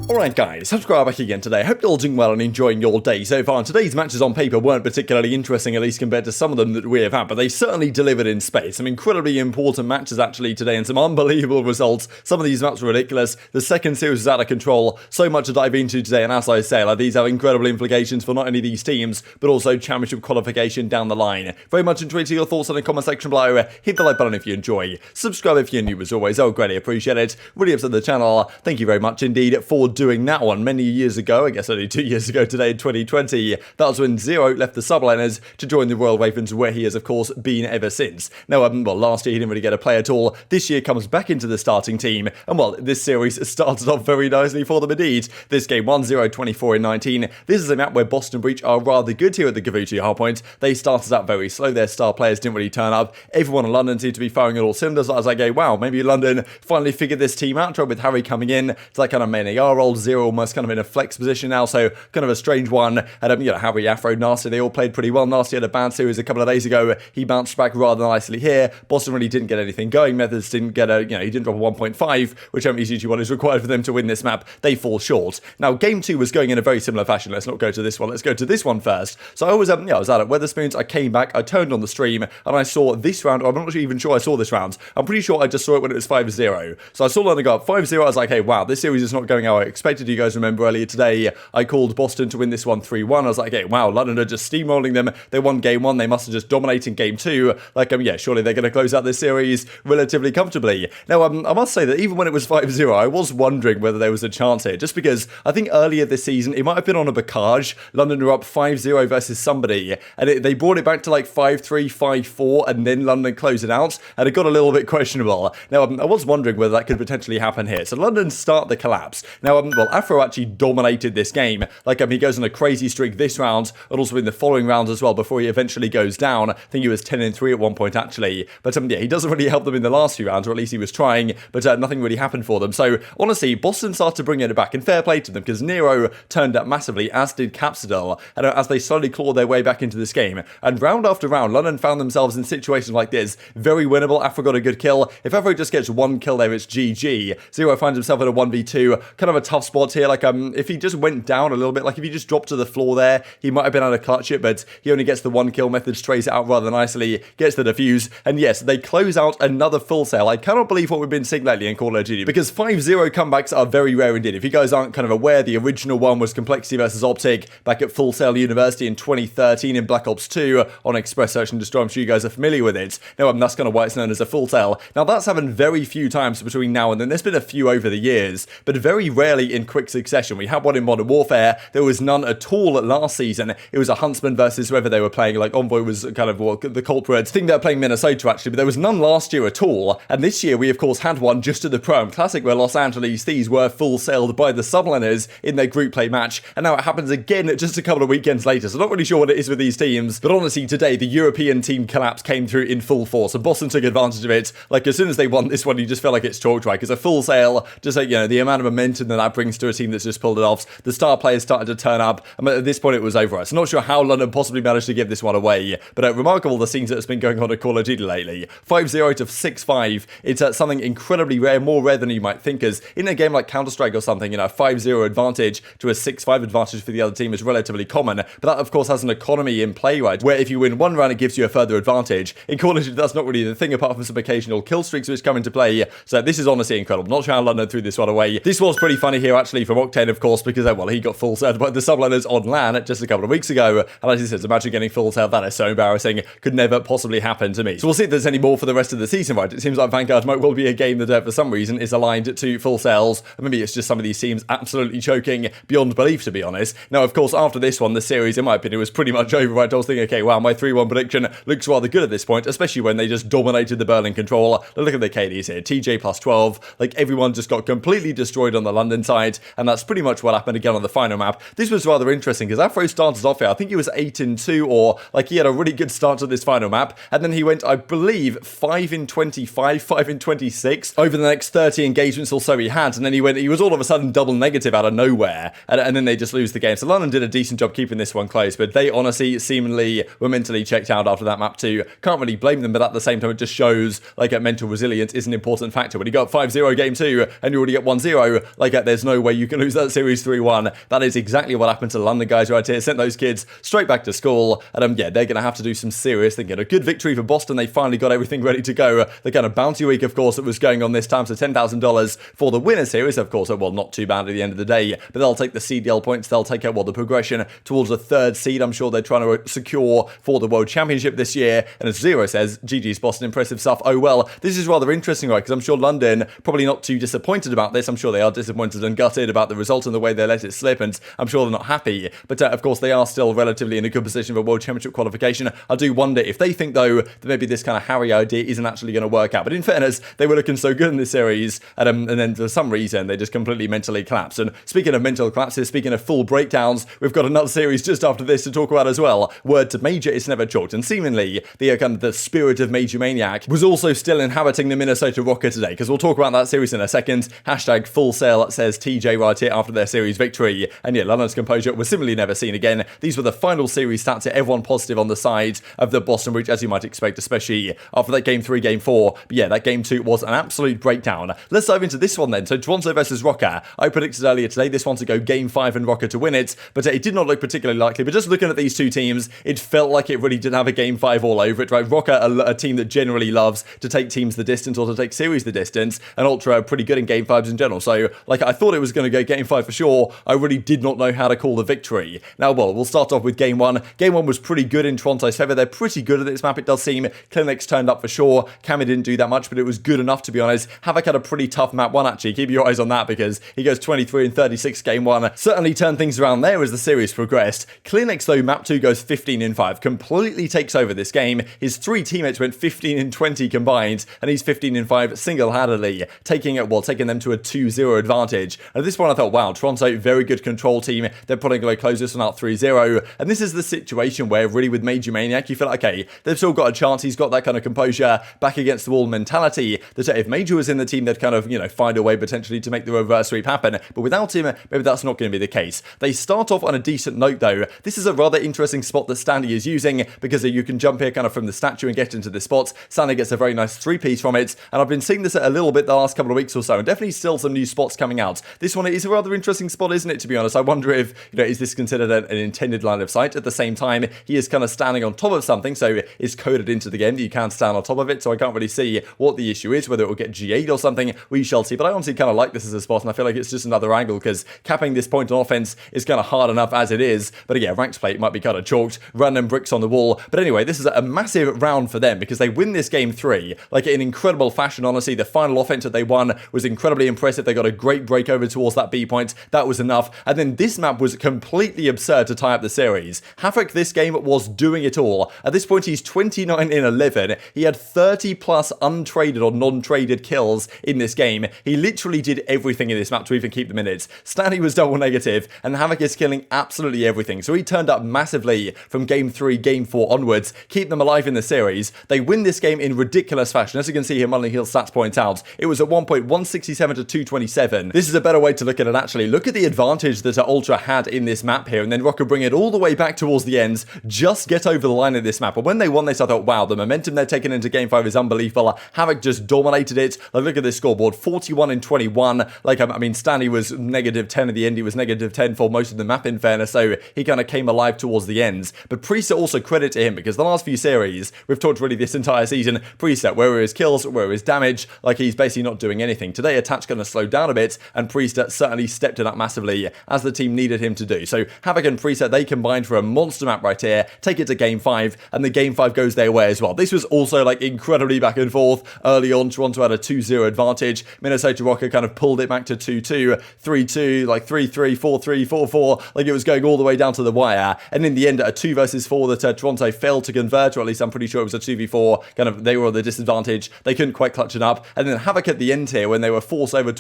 Alright guys, subscribe back again today. Hope you're all doing well and enjoying your day so far. And today's matches on paper weren't particularly interesting, at least compared to some of them that we have had, but they certainly delivered in space. Some incredibly important matches actually today and some unbelievable results. Some of these maps were ridiculous. The second series was out of control. So much to dive into today, and as I say, these have incredible implications for not only these teams, but also championship qualification down the line. Very much enjoyed your thoughts in the comment section below. Hit the like button if you enjoy. Subscribe if you're new as always. I would greatly appreciate it. Really upset the channel. Thank you very much indeed for doing that one. Many years ago, I guess only 2 years ago today in 2020, that was when Zero left the subliners to join the Royal Ravens, where he has of course been ever since. Now, well, last year he didn't really get a play at all. This year comes back into the starting team, and well, this series started off very nicely for them indeed. This game 1-0, 24-19. This is a map where Boston Breach are rather good here at the Gavuti hardpoint. They started out very slow. Their star players didn't really turn up. Everyone in London seemed to be firing at all cylinders. I was like, wow, maybe London finally figured this team out. With Harry coming in, it's like kind of main AR role. Zero almost kind of in a flex position now, so kind of a strange one. And Harry, Afro, Nasty, they all played pretty well. Nasty had a Bance series a couple of days ago. He bounced back rather nicely here. Boston really didn't get anything going. Methods didn't get he didn't drop a 1.5, which is usually what is required for them to win this map. They fall short. Now, game 2 was going in a very similar fashion. Let's not go to this one. Let's go to this one first. So I was out at Wetherspoons. I came back. I turned on the stream, and I saw this round. I'm not even sure I saw this round. I'm pretty sure I just saw it when it was 5-0. So I saw London go up 5-0. I was like, hey, wow, this series is not going how I expected. You guys remember earlier today, I called Boston to win this one 3-1. I was like, hey, wow, London are just steamrolling them. They won game 1. They must have just dominated game 2. Like, surely they're going to close out this series relatively comfortably. Now, I must say that even when it was 5-0, I was wondering whether there was a chance here, just because I think earlier this season, it might have been on a Bacage. London were up 5-0 versus somebody, and they brought it back to like 5-3, 5-4, and then London closed it out, and it got a little bit questionable. Now, I was wondering whether that could potentially happen here. So London start the collapse. Now, well, Afro actually dominated this game. Like, he goes on a crazy streak this round, and also in the following rounds as well, before he eventually goes down. I think he was 10-3 at one point, actually. But, he doesn't really help them in the last few rounds, or at least he was trying, but nothing really happened for them. So, honestly, Boston started to bring it back, and fair play to them, because Nero turned up massively, as did Capsidel, and as they slowly clawed their way back into this game. And round after round, London found themselves in situations like this. Very winnable. Afro got a good kill. If Afro just gets one kill there, it's GG. Zero finds himself in a 1v2. Kind of a tough spot here. Like, if he just went down a little bit, like if he just dropped to the floor there, he might have been able to clutch it, but he only gets the one kill. Method strays it out rather nicely, gets the defuse, and yes, they close out another full sale. I cannot believe what we've been seeing lately in Call of Duty, because 5-0 comebacks are very rare indeed. If you guys aren't kind of aware, the original one was Complexity versus Optic back at Full Sail University in 2013 in Black Ops 2 on Express Search and Destroy. I'm sure you guys are familiar with it. Now, that's kind of why it's known as a Full Sail. Now, that's happened very few times between now and then. There's been a few over the years, but very rarely in quick succession. We had one in Modern Warfare. There was none at all last season. It was a Huntsman versus whoever they were playing. Like, Envoy was kind of the culprit. I think they were playing Minnesota, actually, but there was none last year at all. And this year, we, of course, had one just at the Pro Am Classic, where Los Angeles Thieves were full sailed by the subliners in their group play match. And now it happens again just a couple of weekends later. So I'm not really sure what it is with these teams. But honestly, today, the European team collapse came through in full force. And Boston took advantage of it. Like, as soon as they won this one, you just felt like it's chalked, right? Because a full sail, just like, the amount of momentum that brings to a team that's just pulled it off. The star players started to turn up. And at this point, it was over. So I'm not sure how London possibly managed to give this one away. But remarkable the scenes that's been going on at Call of Duty lately. 5-0 to 6-5. It's something incredibly rare, more rare than you might think, as in a game like Counter-Strike or something, a 5-0 advantage to a 6-5 advantage for the other team is relatively common. But that, of course, has an economy in play, right? Where if you win one round, it gives you a further advantage. In Call of Duty, that's not really the thing, apart from some occasional kill streaks which come into play. So this is honestly incredible. Not sure how London threw this one away. This was pretty funny here, actually, from Octane, of course, because, well, he got full sailed by the subliners on LAN just a couple of weeks ago. And as he says, imagine getting full sailed. That is so embarrassing. Could never possibly happen to me. So we'll see if there's any more for the rest of the season, right? It seems like Vanguard might well be a game that, for some reason, is aligned to full sails. Maybe it's just some of these teams absolutely choking beyond belief, to be honest. Now, of course, after this one, the series, in my opinion, was pretty much over, right? I was thinking, okay, wow, my 3-1 prediction looks rather good at this point, especially when they just dominated the Berlin control. Look at the KDs here. TJ plus 12. Like, everyone just got completely destroyed on the London side, and that's pretty much what happened again on the final map. This was rather interesting, because Afro started off here, I think he was 8-2, or, like, he had a really good start to this final map, and then he went, I believe, 5-25, 5-26 over the next 30 engagements or so he had, and then he was all of a sudden double negative out of nowhere, and then they just lose the game. So London did a decent job keeping this one close, but they honestly seemingly were mentally checked out after that map too. Can't really blame them, but at the same time, it just shows like mental resilience is an important factor. When you go up 5-0 game 2 and you already get 1-0, like there's no way you can lose that series 3-1. That is exactly what happened to the London guys right here. Sent those kids straight back to school, and yeah, they're going to have to do some serious thinking. A good victory for Boston. They finally got everything ready to go. The kind of bounty week, of course, that was going on this time, so $10,000 for the winner series. Of course, well, not too bad at the end of the day, but they'll take the CDL points. They'll take out, well, the progression towards the third seed. I'm sure they're trying to secure for the World Championship this year. And as Zero says, GG's Boston, impressive stuff. Oh, well, this is rather interesting, right? Because I'm sure London probably not too disappointed about this. I'm sure they are disappointed and gutted about the result and the way they let it slip, and I'm sure they're not happy. But of course, they are still relatively in a good position for World Championship qualification. I do wonder if they think, though, that maybe this kind of Harry idea isn't actually going to work out. But in fairness, they were looking so good in this series, and then for some reason, they just completely mentally collapsed. And speaking of mental collapses, speaking of full breakdowns, we've got another series just after this to talk about as well. Word to Major is never chalked, and seemingly the kind of the spirit of MajorManiak was also still inhabiting the Minnesota Rokkr today, because we'll talk about that series in a second. Hashtag full sale, says TJ right here after their series victory. And yeah, London's composure was similarly never seen again. These were the final series stats, everyone positive on the side of the Boston Breach, as you might expect, especially after that game 3, game 4. But yeah, that game 2 was an absolute breakdown. Let's dive into this one then. So Toronto versus Rokkr. I predicted earlier today this one to go game 5 and Rokkr to win it, but it did not look particularly likely. But just looking at these two teams, it felt like it really did have a game 5 all over it, right? Rokkr, a team that generally loves to take teams the distance or to take series the distance, and Ultra are pretty good in game 5s in general. So, like, I thought it was going to go game 5 for sure. I really did not know how to call the victory. Now, well, we'll start off with game 1. Game 1 was pretty good in Toronto's favour. They're pretty good at this map, it does seem. CleanX turned up for sure. Cammy didn't do that much, but it was good enough, to be honest. Havok had a pretty tough map 1, actually. Keep your eyes on that, because he goes 23 and 36 game 1. Certainly turned things around there as the series progressed. CleanX, though, map 2 goes 15 and 5. Completely takes over this game. His 3 teammates went 15 and 20 combined, and he's 15 and 5 single-handedly, taking them to a 2-0 advantage. And at this point, I thought, wow, Toronto, very good control team. They're probably going to close this one out 3-0. And this is the situation where, really, with MajorManiak, you feel like, okay, they've still got a chance. He's got that kind of composure, back against the wall mentality, that if Major was in the team, they'd kind of, find a way potentially to make the reverse sweep happen. But without him, maybe that's not going to be the case. They start off on a decent note, though. This is a rather interesting spot that Standy is using, because you can jump here kind of from the statue and get into the spot. Standy gets a very nice 3-piece from it, and I've been seeing this a little bit the last couple of weeks or so, and definitely still some new spots coming out. This one is a rather interesting spot, isn't it, to be honest? I wonder if, is this considered an intended line of sight? At the same time, he is kind of standing on top of something, so it's coded into the game that you can stand on top of it, so I can't really see what the issue is, whether it will get GA'd or something. We shall see, but I honestly kind of like this as a spot, and I feel like it's just another angle, because capping this point on offense is kind of hard enough as it is. But again, ranked play might be kind of chalked, random bricks on the wall. But anyway, this is a massive round for them, because they win this game 3, like in incredible fashion, honestly. The final offense that they won was incredibly impressive. They got a great break over towards that B point. That was enough. And then this map was completely absurd to tie up the series. Havok this game was doing it all. At this point, he's 29 in 11. He had 30 plus untraded or non-traded kills in this game. He literally did everything in this map to even keep the minutes. Standy was double negative, and Havok is killing absolutely everything. So he turned up massively from game 3, game 4 onwards, keep them alive in the series. They win this game in ridiculous fashion. As you can see here, Mulling Hill stats point out, it was at 1.167 to 227. This is a better way to look at it, actually. Look at the advantage that Ultra had in this map here, and then Rokkr bring it all the way back towards the ends, just get over the line in this map. But when they won this, I thought, wow, the momentum they're taking into game 5 is unbelievable. Havok just dominated it. Like, look at this scoreboard, 41 and 21. Like, I mean, Standy was negative 10 at the end. He was negative 10 for most of the map, in fairness, so he kind of came alive towards the ends. But Priestahh, also credit to him, because the last few series, we've talked really this entire season, Priestahh, where are his kills, where are his damage, like he's basically not doing anything. Today, attack's going to slow down a bit, and Priestahh certainly stepped it up massively, as the team needed him to do. So Havok and Priestahh, they combined for a monster map right here, take it to game 5, and the game 5 goes their way as well. This was also like incredibly back and forth. Early on, Toronto had a 2-0 advantage. Minnesota Rokkr kind of pulled it back to 2-2, 3-2, like 3-3, 4-3, 4-4, like it was going all the way down to the wire. And in the end, a 2 versus 4 that Toronto failed to convert, or at least I'm pretty sure it was a 2v4, kind of they were at the disadvantage. They couldn't quite clutch it up. And then Havok at the end here, when they were forced over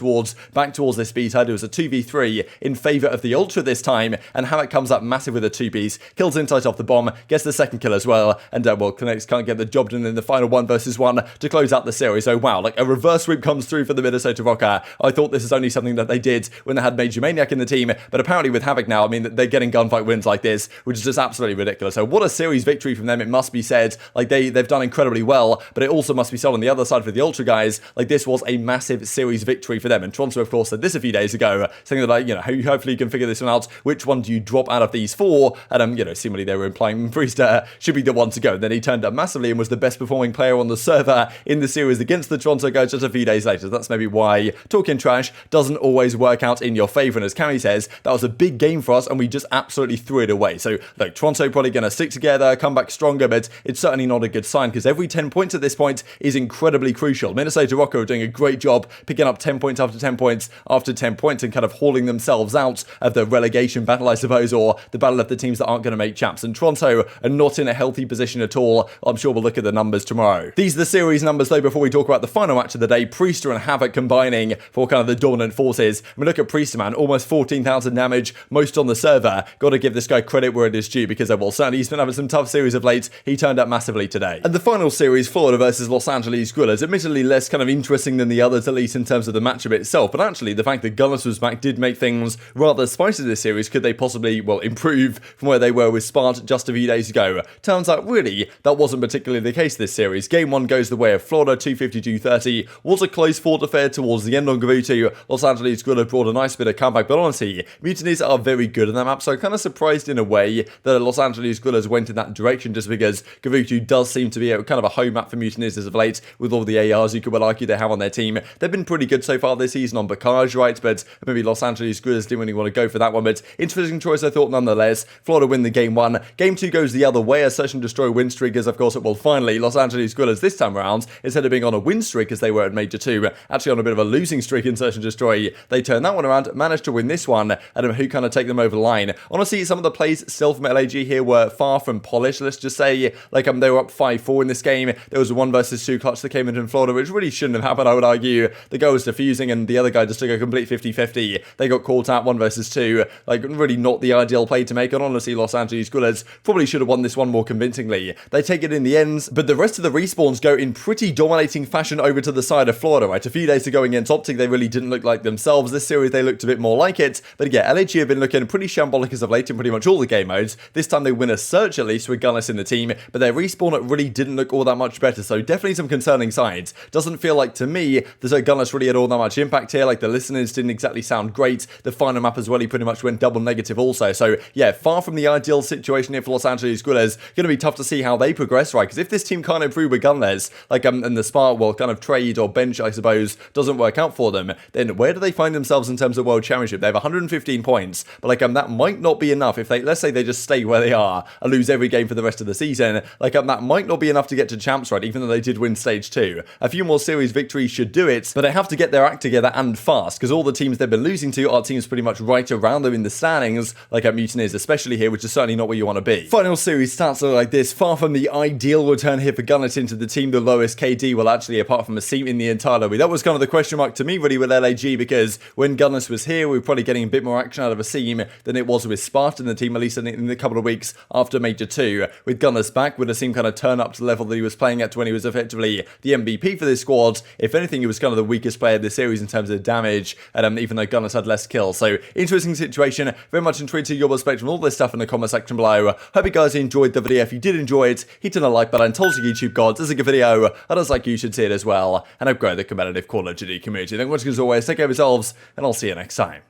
back towards this speed HUD, it was a 2v3 in favour of the Ultra this time, and Havok comes up massive with a 2-piece, kills Insight off the bomb, gets the second kill as well, and well, CleanX can't get the job done in the final 1 versus 1 to close out the series. So wow, like a reverse sweep comes through for the Minnesota Rokkr. I thought this is only something that they did when they had MajorManiak in the team, but apparently with Havok now, I mean, they're getting gunfight wins like this, which is just absolutely ridiculous. So what a series victory from them, it must be said. Like they've done incredibly well, but it also must be said on the other side for the Ultra guys, like this was a massive series victory for them. And Toronto, of course, this a few days ago, saying that, like, you know, hopefully you can figure this one out. Which one do you drop out of these four? And, you know, seemingly they were implying Priestahh should be the one to go. And then he turned up massively and was the best performing player on the server in the series against the Toronto guys just a few days later. That's maybe why talking trash doesn't always work out in your favor. And as Cammy says, that was a big game for us and we just absolutely threw it away. So, like, Toronto probably going to stick together, come back stronger, but it's certainly not a good sign because every 10 points at this point is incredibly crucial. Minnesota Rokkr are doing a great job picking up 10 points after 10 points after 10 points and kind of hauling themselves out of the relegation battle, I suppose, or the battle of the teams that aren't going to make champs. And Toronto are not in a healthy position at all. I'm sure we'll look at the numbers tomorrow. These are the series numbers, though, before we talk about the final match of the day. Priestahh and Havok combining for kind of the dominant forces. I mean, look at Priestahh, man. Almost 14,000 damage, most on the server. Got to give this guy credit where it is due because, well, certainly he's been having some tough series of late. He turned up massively today. And the final series, Florida versus Los Angeles Guerrillas, admittedly less kind of interesting than the others, at least in terms of the matchup itself. But actually, the fact that Gunless was back did make things rather spicy this series. Could they possibly, well, improve from where they were with Spart just a few days ago? Turns out, really, that wasn't particularly the case this series. Game 1 goes the way of Florida, 252-30. Was a close fought affair towards the end on Guerrillas. Los Angeles Guerrillas brought a nice bit of comeback, but honestly, Mutineers are very good in that map, so I'm kind of surprised in a way that Los Angeles Guerrillas went in that direction just because Guerrillas does seem to be kind of a home map for Mutineers as of late with all the ARs you could well argue they have on their team. They've been pretty good so far this season on Barrage, right? But maybe Los Angeles Guerrillas didn't really want to go for that one, but interesting choice I thought nonetheless. Florida win the game 1. Game 2 goes the other way. A Search and Destroy win streak as, of course, it will finally Los Angeles Guerrillas this time around, instead of being on a win streak as they were at Major 2, actually on a bit of a losing streak in Search and Destroy. They turn that one around, managed to win this one, and who kind of take them over the line. Honestly, some of the plays still from LAG here were far from polished, let's just say. Like, they were up 5-4 in this game. There was a 1 versus 2 clutch that came in Florida, which really shouldn't have happened, I would argue. The guy was defusing and the other guy just took a complete 50-50. They got caught out 1 versus 2. Like, really not the ideal play to make, and honestly, Los Angeles Guerrillas probably should have won this one more convincingly. They take it in the ends, but the rest of the respawns go in pretty dominating fashion over to the side of Florida, right? A few days ago against Optic, they really didn't look like themselves. This series, they looked a bit more like it, but yeah, LAG have been looking pretty shambolic as of late in pretty much all the game modes. This time they win a search at least with Gunless in the team, but their respawn really didn't look all that much better, so definitely some concerning signs. Doesn't feel like, to me, that Gunless really had all that much impact here. Like, the listeners didn't exactly sound great. The final map as well, he pretty much went double negative also, so yeah, far from the ideal situation here for Los Angeles Guerrillas. Going to be tough to see how they progress, right? Because if this team can't improve with Gunless, like, and the Spart will kind of trade or bench, I suppose, doesn't work out for them, then where do they find themselves in terms of World Championship? They have 115 points, but like, that might not be enough if they, let's say they just stay where they are and lose every game for the rest of the season. Like, that might not be enough to get to champs, right? Even though they did win stage 2. A few more series victories should do it, but they have to get their act together and fast, because all the teams they've been losing to are teams pretty much right around them in the standings, like at Mutineers especially here, which is certainly not where you want to be. Final series stats look like this. Far from the ideal return here for Gunless into the team. The lowest KD, well, actually, apart from Asim in the entire lobby. That was kind of the question mark to me, really, with LAG, because when Gunless was here, we were probably getting a bit more action out of Asim than it was with Spart in the team, at least in the couple of weeks after Major 2. With Gunless back, would Asim kind of turn up to the level that he was playing at when he was effectively the MVP for this squad? If anything, he was kind of the weakest player of this series in terms of damage, even though Gunless had less kills. So, interesting situation. Very much intrigued to your perspective on all this stuff in the comment section below. Hope you guys enjoyed the video. If you did enjoy it, hit on a like button, told you YouTube gods, this is a good video, and as like you should see it as well, and I've grown the competitive Call of Duty community. Thank you much as always, take care of yourselves, and I'll see you next time.